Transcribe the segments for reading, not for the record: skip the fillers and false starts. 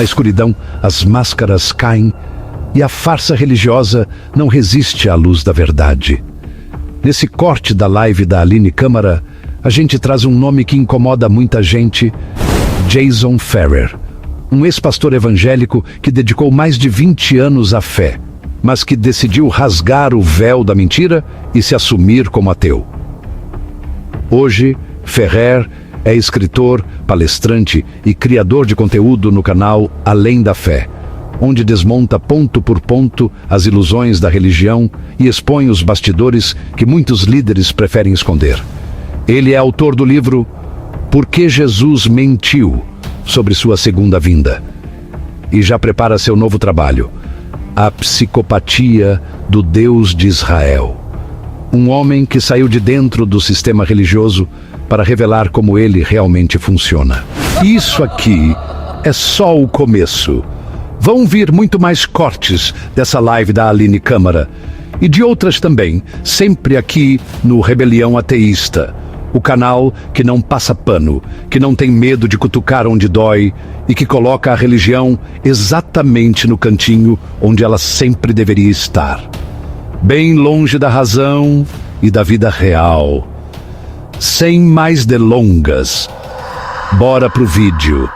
Na escuridão, as máscaras caem e a farsa religiosa não resiste à luz da verdade. Nesse corte da live da Aline Câmara, a gente traz um nome que incomoda muita gente: Jason Ferrer. Um ex-pastor evangélico que dedicou mais de 20 anos à fé, mas que decidiu rasgar o véu da mentira e se assumir como ateu. Hoje, Ferrer é escritor, palestrante e criador de conteúdo no canal Além da Fé, onde desmonta ponto por ponto as ilusões da religião e expõe os bastidores que muitos líderes preferem esconder. Ele é autor do livro Por que Jesus Mentiu sobre sua segunda vinda, e já prepara seu novo trabalho, A Psicopatia do Deus de Israel. Um homem que saiu de dentro do sistema religioso para revelar como ele realmente funciona. Isso aqui é só o começo. Vão vir muito mais cortes dessa live da Aline Câmara e de outras também, sempre aqui no Rebelião Ateísta, o canal que não passa pano, que não tem medo de cutucar onde dói e que coloca a religião exatamente no cantinho onde ela sempre deveria estar, bem longe da razão e da vida real. Sem mais delongas, bora pro vídeo.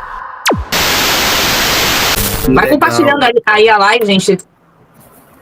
Vai compartilhando aí a live, gente.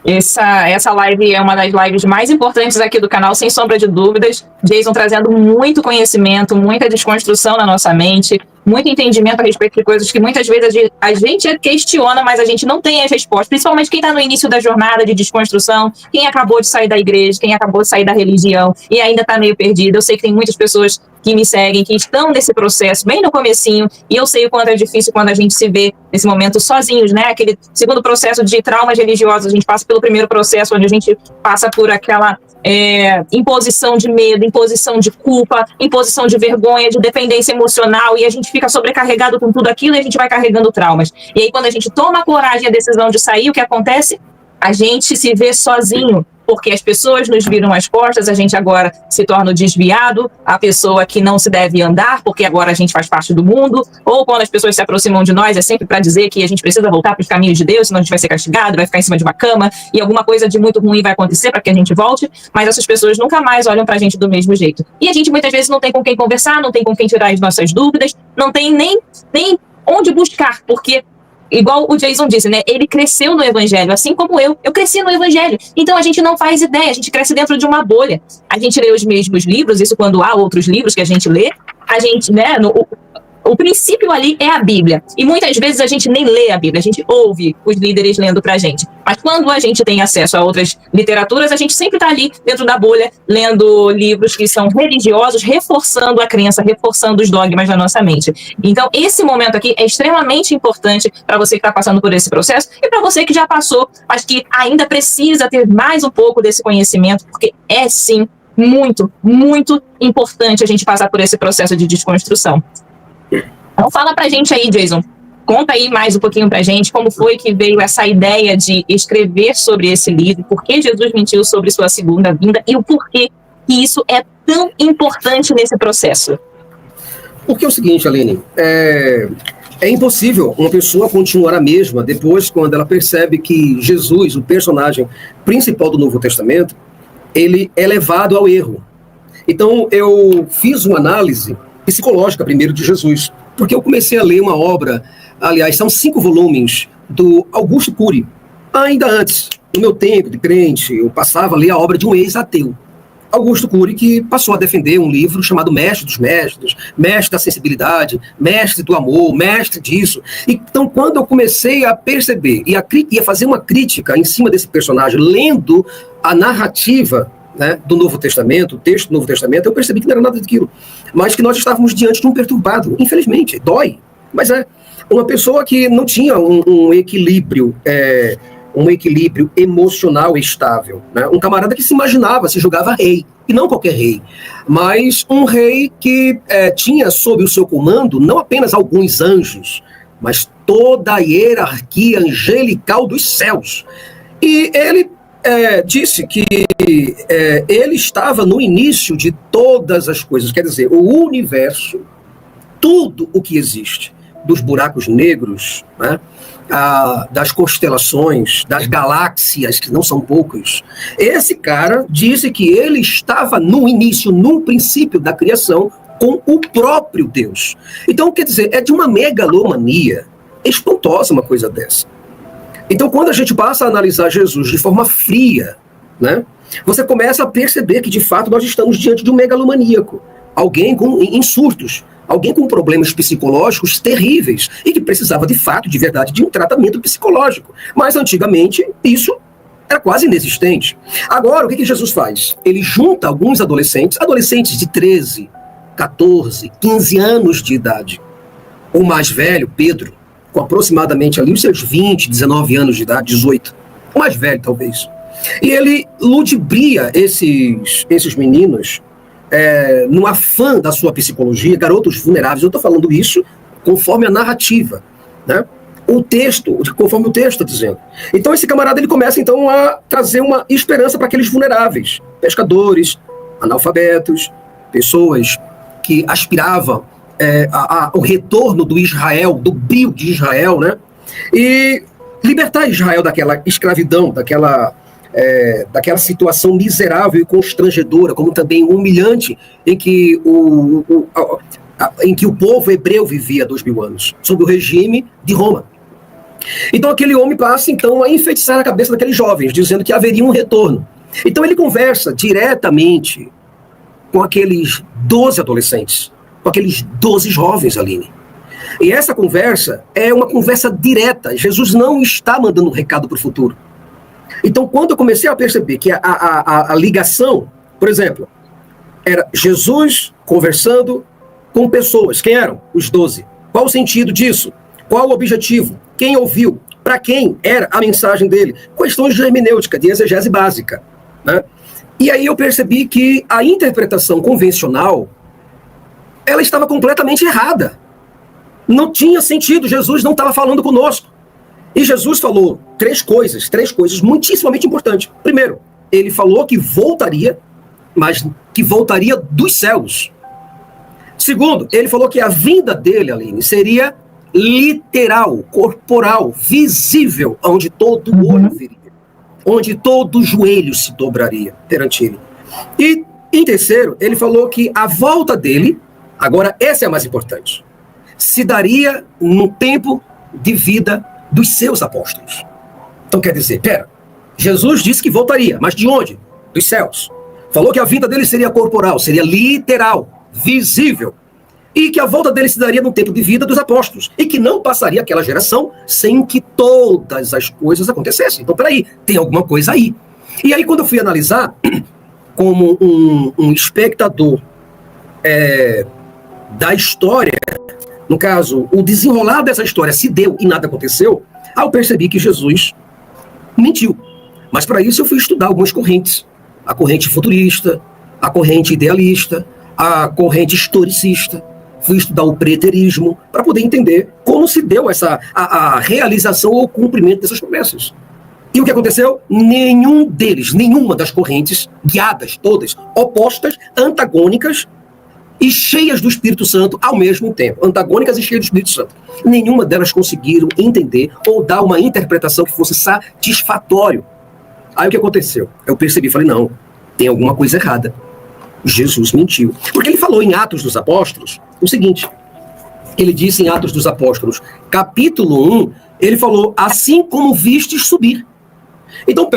Essa live é uma das lives mais importantes aqui do canal, sem sombra de dúvidas. Jason trazendo muito conhecimento, muita desconstrução na nossa mente, muito entendimento a respeito de coisas que muitas vezes a gente questiona, mas a gente não tem as respostas. Principalmente quem está no início da jornada de desconstrução, quem acabou de sair da igreja, quem acabou de sair da religião e ainda está meio perdido. Eu sei que tem muitas pessoas que me seguem, que estão nesse processo, bem no comecinho, e eu sei o quanto é difícil quando a gente se vê nesse momento sozinhos, né? Aquele segundo processo de traumas religiosos, a gente passa pelo primeiro processo, onde a gente passa por aquela imposição de medo, imposição de culpa, imposição de vergonha, de dependência emocional, e a gente fica sobrecarregado com tudo aquilo e a gente vai carregando traumas. E aí quando a gente toma a coragem e a decisão de sair, o que acontece? A gente se vê sozinho, porque as pessoas nos viram as costas, a gente agora se torna o desviado, a pessoa que não se deve andar, porque agora a gente faz parte do mundo, ou quando as pessoas se aproximam de nós, é sempre para dizer que a gente precisa voltar para os caminhos de Deus, senão a gente vai ser castigado, vai ficar em cima de uma cama, e alguma coisa de muito ruim vai acontecer para que a gente volte, mas essas pessoas nunca mais olham para a gente do mesmo jeito. E a gente muitas vezes não tem com quem conversar, não tem com quem tirar as nossas dúvidas, não tem nem onde buscar, porque igual o Jason disse, né? Ele cresceu no evangelho, assim como eu cresci no evangelho. Então a gente não faz ideia, a gente cresce dentro de uma bolha. A gente lê os mesmos livros, isso quando há outros livros que a gente lê, a gente, né? O princípio ali é a Bíblia. E muitas vezes a gente nem lê a Bíblia, a gente ouve os líderes lendo pra gente. Mas quando a gente tem acesso a outras literaturas, a gente sempre tá ali dentro da bolha, lendo livros que são religiosos, reforçando a crença, reforçando os dogmas da nossa mente. Então, esse momento aqui é extremamente importante para você que está passando por esse processo e para você que já passou, mas que ainda precisa ter mais um pouco desse conhecimento, porque é sim muito, muito importante a gente passar por esse processo de desconstrução. Então fala pra gente aí, Jason, conta aí mais um pouquinho pra gente como foi que veio essa ideia de escrever sobre esse livro, por que Jesus mentiu sobre sua segunda vinda e o porquê que isso é tão importante nesse processo. Porque é o seguinte, Aline, é impossível uma pessoa continuar a mesma depois quando ela percebe que Jesus, o personagem principal do Novo Testamento, ele é levado ao erro. Então eu fiz uma análise psicológica primeiro de Jesus, porque eu comecei a ler uma obra, aliás, são 5 volumes, do Augusto Cury. Ainda antes, no meu tempo de crente, eu passava a ler a obra de um ex-ateu, Augusto Cury, que passou a defender um livro chamado Mestre dos Mestres, Mestre da Sensibilidade, Mestre do Amor, Mestre disso. Então, quando eu comecei a perceber e a fazer uma crítica em cima desse personagem, lendo a narrativa, né, do Novo Testamento, o texto do Novo Testamento, eu percebi que não era nada daquilo, mas que nós estávamos diante de um perturbado, infelizmente, dói, mas é uma pessoa que não tinha um equilíbrio emocional estável, né? Um camarada que se imaginava, se julgava rei, e não qualquer rei, mas um rei que tinha sob o seu comando não apenas alguns anjos, mas toda a hierarquia angelical dos céus, e ele disse que ele estava no início de todas as coisas, quer dizer, o universo, tudo o que existe, dos buracos negros, né? Das constelações, das galáxias, que não são poucas. Esse cara disse que ele estava no início, no princípio da criação, com o próprio Deus. Então, quer dizer, é de uma megalomania espantosa uma coisa dessa. Então, quando a gente passa a analisar Jesus de forma fria, né, você começa a perceber que, de fato, nós estamos diante de um megalomaníaco. Alguém em surtos, alguém com problemas psicológicos terríveis e que precisava, de fato, de verdade, de um tratamento psicológico. Mas, antigamente, isso era quase inexistente. Agora, o que Jesus faz? Ele junta alguns adolescentes de 13, 14, 15 anos de idade. O mais velho, Pedro, com aproximadamente ali os seus 20, 19 anos de idade, 18. O mais velho, talvez. E ele ludibria esses meninos no afã da sua psicologia, garotos vulneráveis. Eu estou falando isso conforme a narrativa, né? O texto, conforme o texto está dizendo. Então esse camarada ele começa então a trazer uma esperança para aqueles vulneráveis, pescadores, analfabetos, pessoas que aspiravam ao retorno do Israel, do brio de Israel, né? E libertar Israel daquela escravidão, daquela situação miserável e constrangedora, como também humilhante, em que o povo hebreu vivia há 2000 anos, sob o regime de Roma. Então aquele homem passa então a enfeitiçar a cabeça daqueles jovens, dizendo que haveria um retorno. Então ele conversa diretamente com aqueles 12 adolescentes, com aqueles 12 jovens, Aline. E essa conversa é uma conversa direta. Jesus não está mandando um recado para o futuro. Então, quando eu comecei a perceber que a ligação, por exemplo, era Jesus conversando com pessoas. Quem eram? Os 12. Qual o sentido disso? Qual o objetivo? Quem ouviu? Para quem era a mensagem dele? Questões de hermenêutica, de exegese básica, né? E aí eu percebi que a interpretação convencional, ela estava completamente errada. Não tinha sentido, Jesus não estava falando conosco. E Jesus falou três coisas muitíssimamente importantes. Primeiro, ele falou que voltaria, mas que voltaria dos céus. Segundo, ele falou que a vinda dele, Aline, seria literal, corporal, visível, onde todo olho viria, onde todo joelho se dobraria perante ele. E, em terceiro, ele falou que a volta dele, agora essa é a mais importante, se daria no tempo de vida dos seus apóstolos. Então quer dizer, Jesus disse que voltaria, mas de onde? Dos céus. Falou que a vinda dele seria corporal, seria literal, visível, e que a volta dele se daria no tempo de vida dos apóstolos, e que não passaria aquela geração sem que todas as coisas acontecessem. Então, peraí, tem alguma coisa aí. E aí, quando eu fui analisar, como um espectador da história, no caso, o desenrolar dessa história se deu e nada aconteceu, aí eu percebi que Jesus mentiu. Mas para isso eu fui estudar algumas correntes. A corrente futurista, a corrente idealista, a corrente historicista. Fui estudar o preterismo para poder entender como se deu a realização ou cumprimento dessas promessas. E o que aconteceu? Nenhum deles, nenhuma das correntes, guiadas todas, opostas, antagônicas e cheias do Espírito Santo ao mesmo tempo. Antagônicas e cheias do Espírito Santo. Nenhuma delas conseguiram entender ou dar uma interpretação que fosse satisfatório. Aí o que aconteceu? Eu percebi, falei, não, tem alguma coisa errada. Jesus mentiu. Porque ele falou em Atos dos Apóstolos o seguinte, ele disse em Atos dos Apóstolos, capítulo 1, ele falou, assim como vistes subir. Então,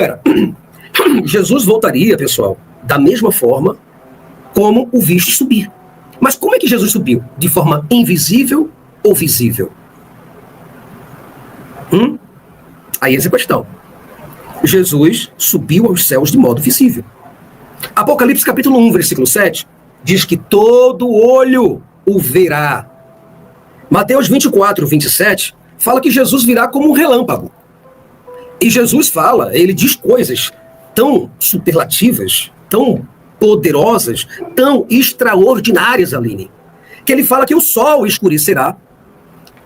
Jesus voltaria, pessoal, da mesma forma como o viste subir. Mas como é que Jesus subiu? De forma invisível ou visível? Aí essa é a questão. Jesus subiu aos céus de modo visível. Apocalipse capítulo 1, versículo 7, diz que todo olho o verá. Mateus 24, 27, fala que Jesus virá como um relâmpago. E Jesus ele diz coisas tão superlativas, tão poderosas, tão extraordinárias, Aline, que ele fala que o sol escurecerá,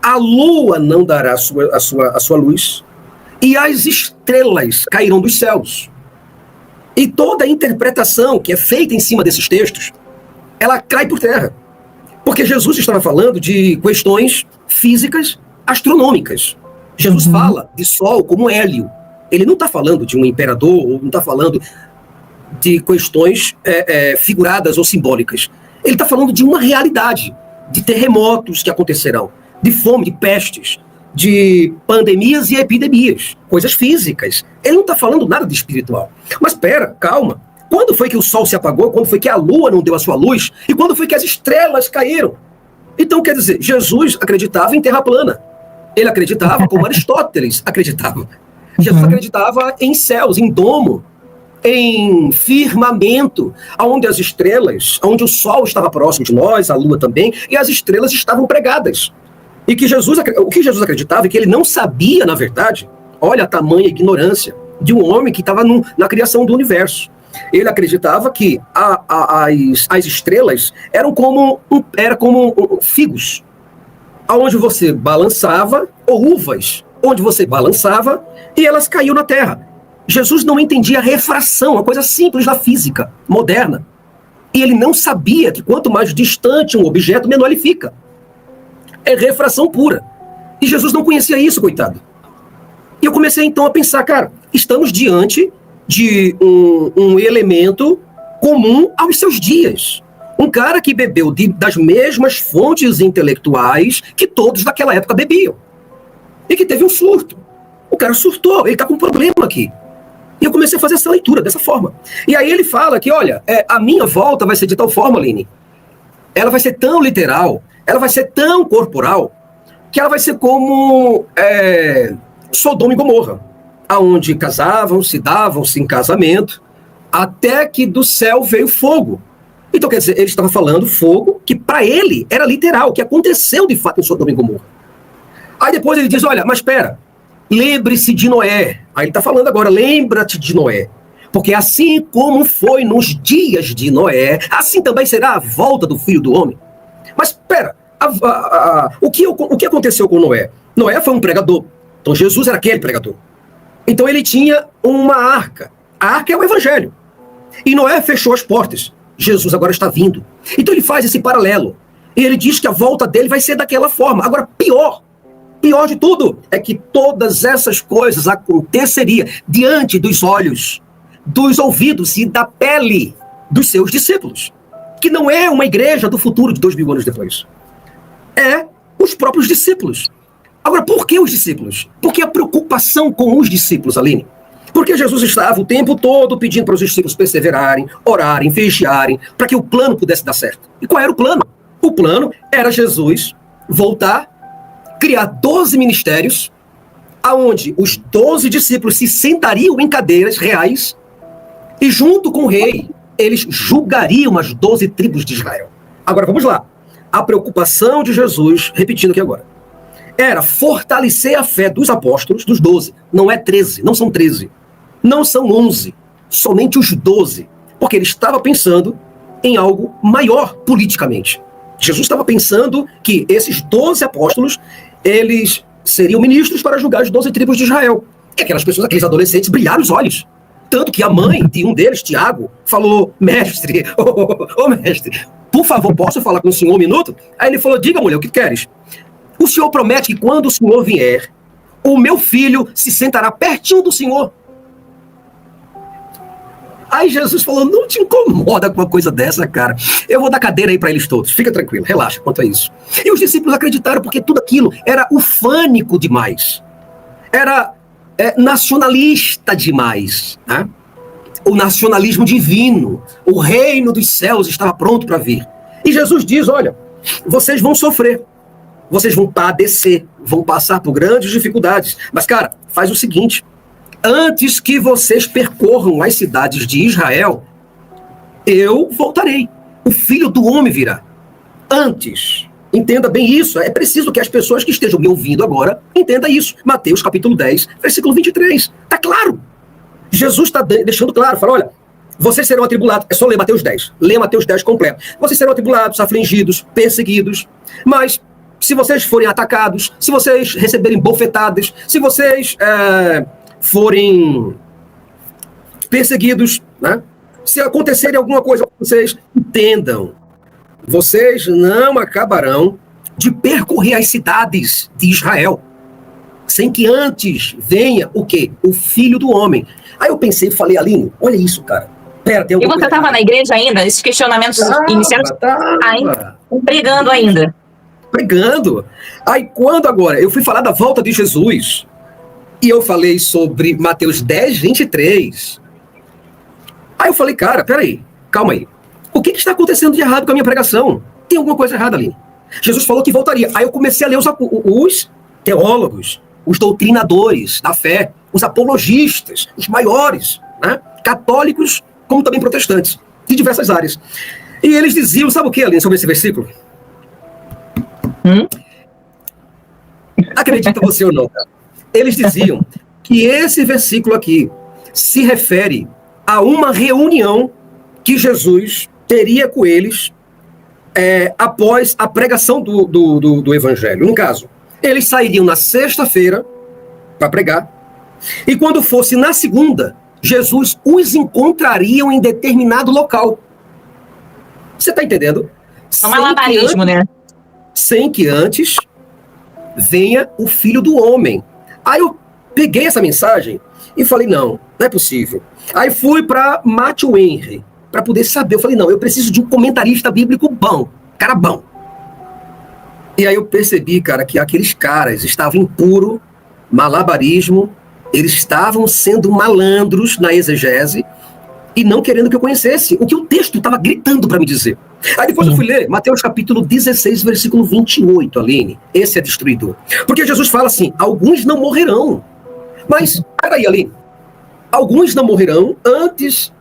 a lua não dará a sua luz, e as estrelas cairão dos céus. E toda a interpretação que é feita em cima desses textos, ela cai por terra. Porque Jesus estava falando de questões físicas astronômicas. Jesus fala de sol como hélio. Ele não está falando de um imperador, ou não está falando de questões figuradas ou simbólicas. Ele está falando de uma realidade, de terremotos que acontecerão, de fome, de pestes, de pandemias e epidemias, coisas físicas. Ele não está falando nada de espiritual. Mas espera, calma. Quando foi que o sol se apagou? Quando foi que a lua não deu a sua luz? E quando foi que as estrelas caíram? Então, quer dizer, Jesus acreditava em terra plana. Ele acreditava como Aristóteles acreditava. Jesus acreditava em céus, em domo, em firmamento, onde as estrelas, onde o sol estava próximo de nós, a lua também, e as estrelas estavam pregadas. E que o que Jesus acreditava e que ele não sabia, na verdade, olha a tamanha ignorância de um homem que estava na criação do universo. Ele acreditava que as estrelas eram como figos, onde você balançava, ou uvas, onde você balançava e elas caíam na terra. Jesus não entendia a refração, uma coisa simples da física moderna. E ele não sabia que quanto mais distante um objeto, menor ele fica. É refração pura. E Jesus não conhecia isso, coitado. E eu comecei então a pensar, cara, estamos diante de um elemento comum aos seus dias. Um cara que bebeu das mesmas fontes intelectuais que todos daquela época bebiam. E que teve um surto. O cara surtou, ele está com um problema aqui. E eu comecei a fazer essa leitura dessa forma. E aí ele fala que, olha, a minha volta vai ser de tal forma, Aline, ela vai ser tão literal, ela vai ser tão corporal, que ela vai ser como Sodoma e Gomorra, aonde casavam, se davam-se em casamento, até que do céu veio fogo. Então, quer dizer, ele estava falando fogo, que para ele era literal, que aconteceu de fato em Sodoma e Gomorra. Aí depois ele diz, olha, mas espera, lembre-se de Noé. Aí ele está falando agora, lembra-te de Noé. Porque assim como foi nos dias de Noé, assim também será a volta do Filho do Homem. Mas espera, o que aconteceu com Noé? Noé foi um pregador. Então Jesus era aquele pregador. Então ele tinha uma arca. A arca é o Evangelho. E Noé fechou as portas. Jesus agora está vindo. Então ele faz esse paralelo. E ele diz que a volta dele vai ser daquela forma. Agora, pior de tudo é que todas essas coisas aconteceriam diante dos olhos, dos ouvidos e da pele dos seus discípulos. Que não é uma igreja do futuro de 2000 anos depois. É os próprios discípulos. Agora, por que os discípulos? Porque a preocupação com os discípulos, Aline. Porque Jesus estava o tempo todo pedindo para os discípulos perseverarem, orarem, vigiarem, para que o plano pudesse dar certo. E qual era o plano? O plano era Jesus voltar, criar 12 ministérios, aonde os 12 discípulos se sentariam em cadeiras reais e junto com o rei, eles julgariam as 12 tribos de Israel. Agora, vamos lá. A preocupação de Jesus, repetindo aqui agora, era fortalecer a fé dos apóstolos, dos 12. Não é 13, não são 13. Não são 11, somente os 12. Porque ele estava pensando em algo maior politicamente. Jesus estava pensando que esses 12 apóstolos, eles seriam ministros para julgar as 12 tribos de Israel. E aquelas pessoas, aqueles adolescentes, brilharam os olhos. Tanto que a mãe de um deles, Tiago, falou, mestre, mestre, por favor, posso falar com o senhor um minuto? Aí ele falou, diga, mulher, o que queres? O senhor promete que quando o senhor vier, o meu filho se sentará pertinho do senhor. Aí Jesus falou, não te incomoda com uma coisa dessa, cara. Eu vou dar cadeira aí para eles todos. Fica tranquilo, relaxa quanto a isso. E os discípulos acreditaram porque tudo aquilo era ufânico demais. Era nacionalista demais. Né? O nacionalismo divino. O reino dos céus estava pronto para vir. E Jesus diz, olha, vocês vão sofrer. Vocês vão padecer. Vão passar por grandes dificuldades. Mas, cara, faz o seguinte. Antes que vocês percorram as cidades de Israel, eu voltarei. O Filho do Homem virá. Antes. Entenda bem isso. É preciso que as pessoas que estejam me ouvindo agora entendam isso. Mateus capítulo 10, versículo 23. Está claro. Jesus está deixando claro. Fala, olha, vocês serão atribulados. É só ler Mateus 10. Lê Mateus 10 completo. Vocês serão atribulados, afligidos, perseguidos. Mas se vocês forem atacados, se vocês receberem bofetadas, se vocês forem perseguidos, né? Se acontecerem alguma coisa com vocês, entendam, vocês não acabarão de percorrer as cidades de Israel, sem que antes venha o quê? O Filho do Homem. Aí eu pensei e falei, Aline, olha isso, cara. Pera, tem E você estava na igreja ainda? Esses questionamentos iniciais? Ainda, pregando ainda. Pregando. Aí quando agora eu fui falar da volta de Jesus, e eu falei sobre Mateus 10, 23, aí eu falei, cara, peraí, calma aí. O que está acontecendo de errado com a minha pregação? Tem alguma coisa errada ali. Jesus falou que voltaria. Aí eu comecei a ler os teólogos, os doutrinadores da fé, os apologistas, os maiores, né? Católicos, como também protestantes, de diversas áreas. E eles diziam, sabe o que, Aline, sobre esse versículo? Acredita você ou não, cara? Eles diziam que esse versículo aqui se refere a uma reunião que Jesus teria com eles após a pregação do evangelho. No caso, eles sairiam na sexta-feira para pregar, e quando fosse na segunda, Jesus os encontraria em determinado local. Você está entendendo? É um malabarismo, né? Sem que antes venha o Filho do Homem. Aí eu peguei essa mensagem e falei, não é possível. Aí fui para Matthew Henry, para poder saber. Eu falei, não, eu preciso de um comentarista bíblico bom, cara bom. E aí eu percebi, cara, que aqueles caras estavam em puro malabarismo, eles estavam sendo malandros na exegese e não querendo que eu conhecesse o que o texto estava gritando para me dizer. Aí depois eu fui ler Mateus capítulo 16, versículo 28, Aline. Esse é destruidor. Porque Jesus fala assim, alguns não morrerão. Mas, peraí, Aline, alguns não morrerão antes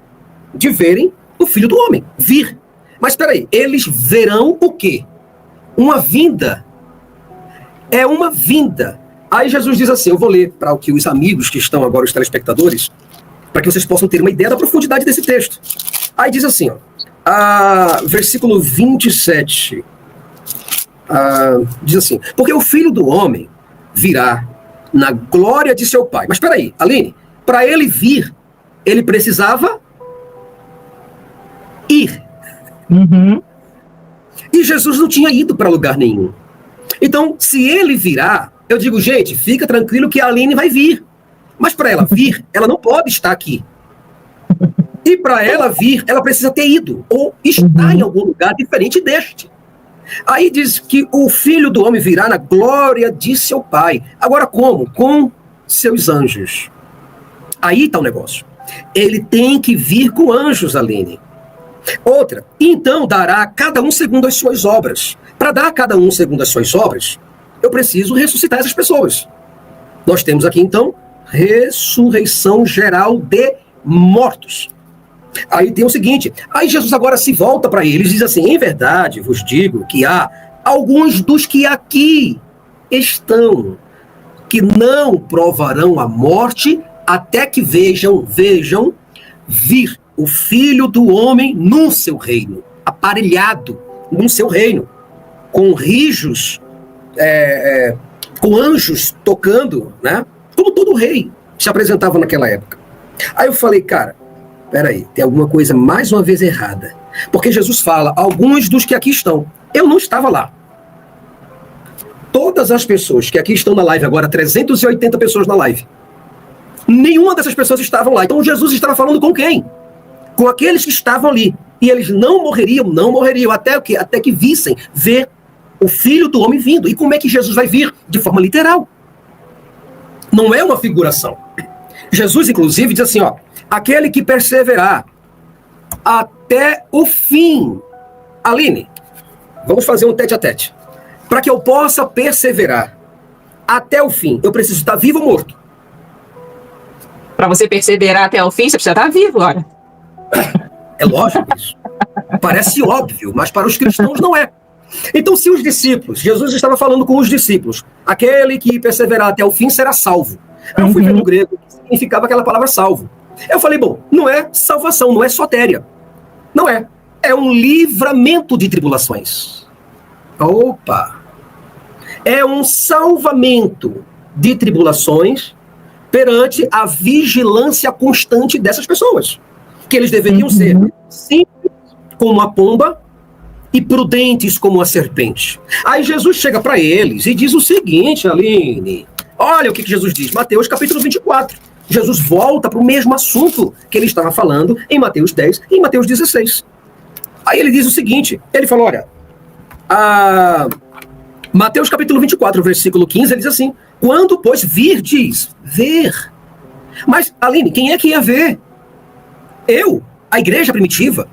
de verem o Filho do Homem vir. Mas peraí, eles verão o quê? Uma vinda. É uma vinda. Aí Jesus diz assim, eu vou ler para o que os amigos que estão agora, os telespectadores, para que vocês possam ter uma ideia da profundidade desse texto. Aí diz assim, versículo 27, diz assim, porque o Filho do Homem virá na glória de seu Pai. Mas espera aí, Aline, para ele vir, ele precisava ir. E Jesus não tinha ido para lugar nenhum. Então, se ele virá, eu digo, gente, fica tranquilo que a Aline vai vir. Mas para ela vir, ela não pode estar aqui. E para ela vir, ela precisa ter ido, ou estar em algum lugar diferente deste. Aí diz que o Filho do Homem virá na glória de seu Pai. Agora como? Com seus anjos. Aí está o negócio. Ele tem que vir com anjos, Aline. Outra, então dará a cada um segundo as suas obras. Para dar a cada um segundo as suas obras, eu preciso ressuscitar essas pessoas. Nós temos aqui, então, ressurreição geral de mortos. Aí tem o seguinte, aí Jesus agora se volta para eles e diz assim, em verdade vos digo que há alguns dos que aqui estão, que não provarão a morte até que vejam vir o Filho do Homem no seu reino, aparelhado no seu reino, com rijos, com anjos tocando, né? Como todo rei se apresentava naquela época. Aí eu falei, cara, peraí, tem alguma coisa mais uma vez errada. Porque Jesus fala, alguns dos que aqui estão. Eu não estava lá. Todas as pessoas que aqui estão na live agora, 380 pessoas na live, nenhuma dessas pessoas estavam lá. Então Jesus estava falando com quem? Com aqueles que estavam ali. E eles não morreriam, até que vissem ver o Filho do Homem vindo. E como é que Jesus vai vir? De forma literal. Não é uma figuração. Jesus, inclusive, diz assim, aquele que perseverar até o fim. Aline, vamos fazer um tete-a-tete. Para que eu possa perseverar até o fim, eu preciso estar vivo ou morto? Para você perseverar até o fim, você precisa estar vivo, olha. É lógico isso. Parece óbvio, mas para os cristãos não é. Então, se os discípulos, Jesus estava falando com os discípulos, aquele que perseverar até o fim será salvo. Eu fui ver no grego o que significava aquela palavra salvo. Eu falei, bom, não é salvação, não é sotéria. Não é. É um livramento de tribulações. Opa! É um salvamento de tribulações perante a vigilância constante dessas pessoas. Que eles deveriam ser simples como a pomba e prudentes como a serpente. Aí Jesus chega para eles e diz o seguinte, Aline, olha o que Jesus diz, Mateus capítulo 24. Jesus volta para o mesmo assunto que ele estava falando em Mateus 10 e em Mateus 16. Aí ele diz o seguinte, ele falou, olha, Mateus capítulo 24, versículo 15, ele diz assim, quando, pois, virdes, ver. Mas, Aline, quem é que ia ver? Eu? A igreja primitiva?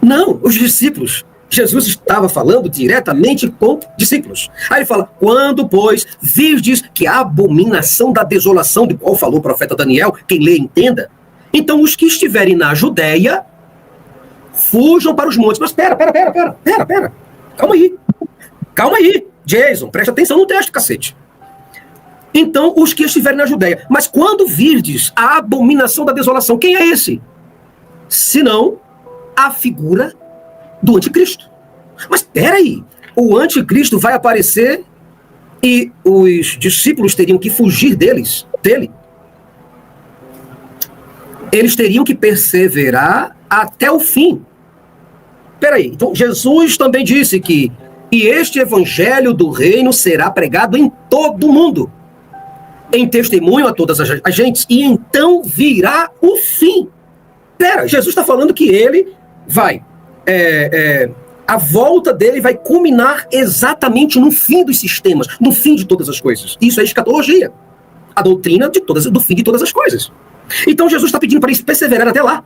Não, os discípulos. Jesus estava falando diretamente com discípulos. Aí ele fala, quando, pois, virdes que a abominação da desolação, do qual falou o profeta Daniel, quem lê entenda, então os que estiverem na Judéia, fujam para os montes. Mas pera. Calma aí, Jason, presta atenção no texto, cacete. Então, os que estiverem na Judéia. Mas quando virdes a abominação da desolação, quem é esse? Senão a figura do anticristo. Mas peraí, o anticristo vai aparecer e os discípulos teriam que fugir dele. Eles teriam que perseverar até o fim. Peraí, então Jesus também disse que e este evangelho do reino será pregado em todo o mundo, em testemunho a todas as gentes, e então virá o fim. Jesus está falando que ele vai, a volta dele vai culminar exatamente no fim dos sistemas, no fim de todas as coisas. Isso é escatologia, a doutrina do fim de todas as coisas. Então Jesus está pedindo para eles perseverar até lá,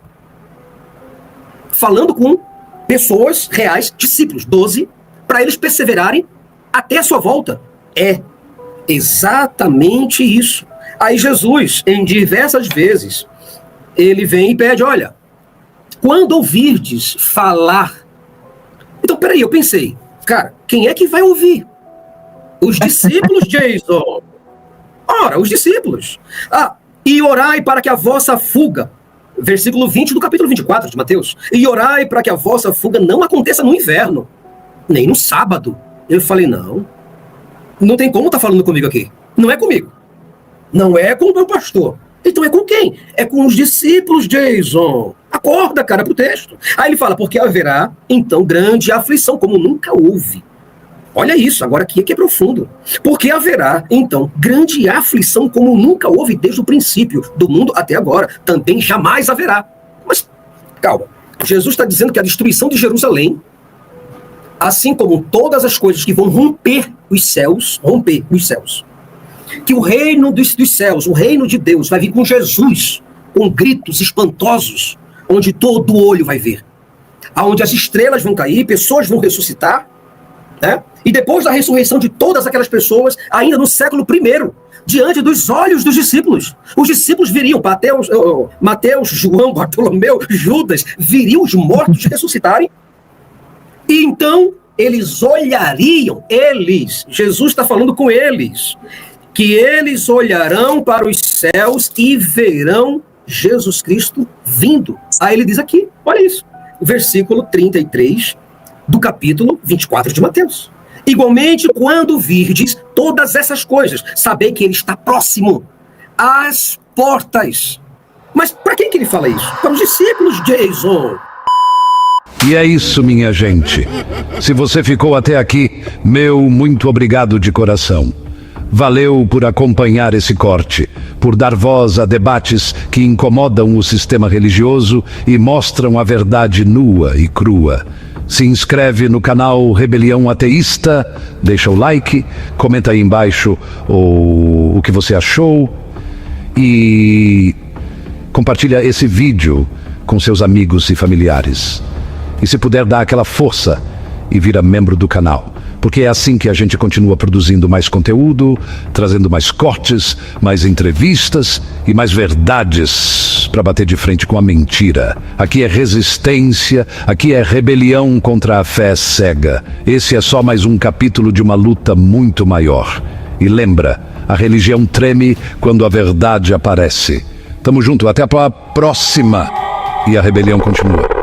falando com pessoas reais, discípulos, 12, para eles perseverarem até a sua volta. É exatamente isso. Aí Jesus, em diversas vezes, ele vem e pede, olha, quando ouvirdes falar... Então, peraí, eu pensei, cara, quem é que vai ouvir? Os discípulos, Jason. Ora, os discípulos. E orai para que a vossa fuga, versículo 20 do capítulo 24 de Mateus, e orai para que a vossa fuga não aconteça no inverno, nem no sábado. Eu falei, não tem como estar falando comigo aqui. Não é comigo. Não é com o meu pastor. Então é com quem? É com os discípulos, Jason. Acorda, cara, pro texto. Aí ele fala, porque haverá, então, grande aflição, como nunca houve. Olha isso, agora aqui é que é profundo. Porque haverá, então, grande aflição, como nunca houve desde o princípio do mundo até agora. Também jamais haverá. Mas, calma. Jesus está dizendo que a destruição de Jerusalém, assim como todas as coisas que vão romper os céus, que o reino dos céus, o reino de Deus, vai vir com Jesus, com gritos espantosos, onde todo olho vai ver, aonde as estrelas vão cair, pessoas vão ressuscitar, né? E depois da ressurreição de todas aquelas pessoas, ainda no século I, diante dos olhos dos discípulos, os discípulos viriam, Mateus, João, Bartolomeu, Judas, viriam os mortos ressuscitarem. E então, eles olhariam, Jesus está falando com eles, que eles olharão para os céus e verão Jesus Cristo vindo. Aí ele diz aqui, olha isso, versículo 33 do capítulo 24 de Mateus. Igualmente, quando virdes todas essas coisas, sabei que ele está próximo às portas. Mas para quem que ele fala isso? Para os discípulos, Jason. E é isso, minha gente. Se você ficou até aqui, meu muito obrigado de coração. Valeu por acompanhar esse corte, por dar voz a debates que incomodam o sistema religioso e mostram a verdade nua e crua. Se inscreve no canal Rebelião Ateísta, deixa o like, comenta aí embaixo o que você achou e compartilha esse vídeo com seus amigos e familiares. E se puder, dar aquela força e vira membro do canal. Porque é assim que a gente continua produzindo mais conteúdo, trazendo mais cortes, mais entrevistas e mais verdades para bater de frente com a mentira. Aqui é resistência, aqui é rebelião contra a fé cega. Esse é só mais um capítulo de uma luta muito maior. E lembra, a religião treme quando a verdade aparece. Tamo junto, até a próxima. E a rebelião continua.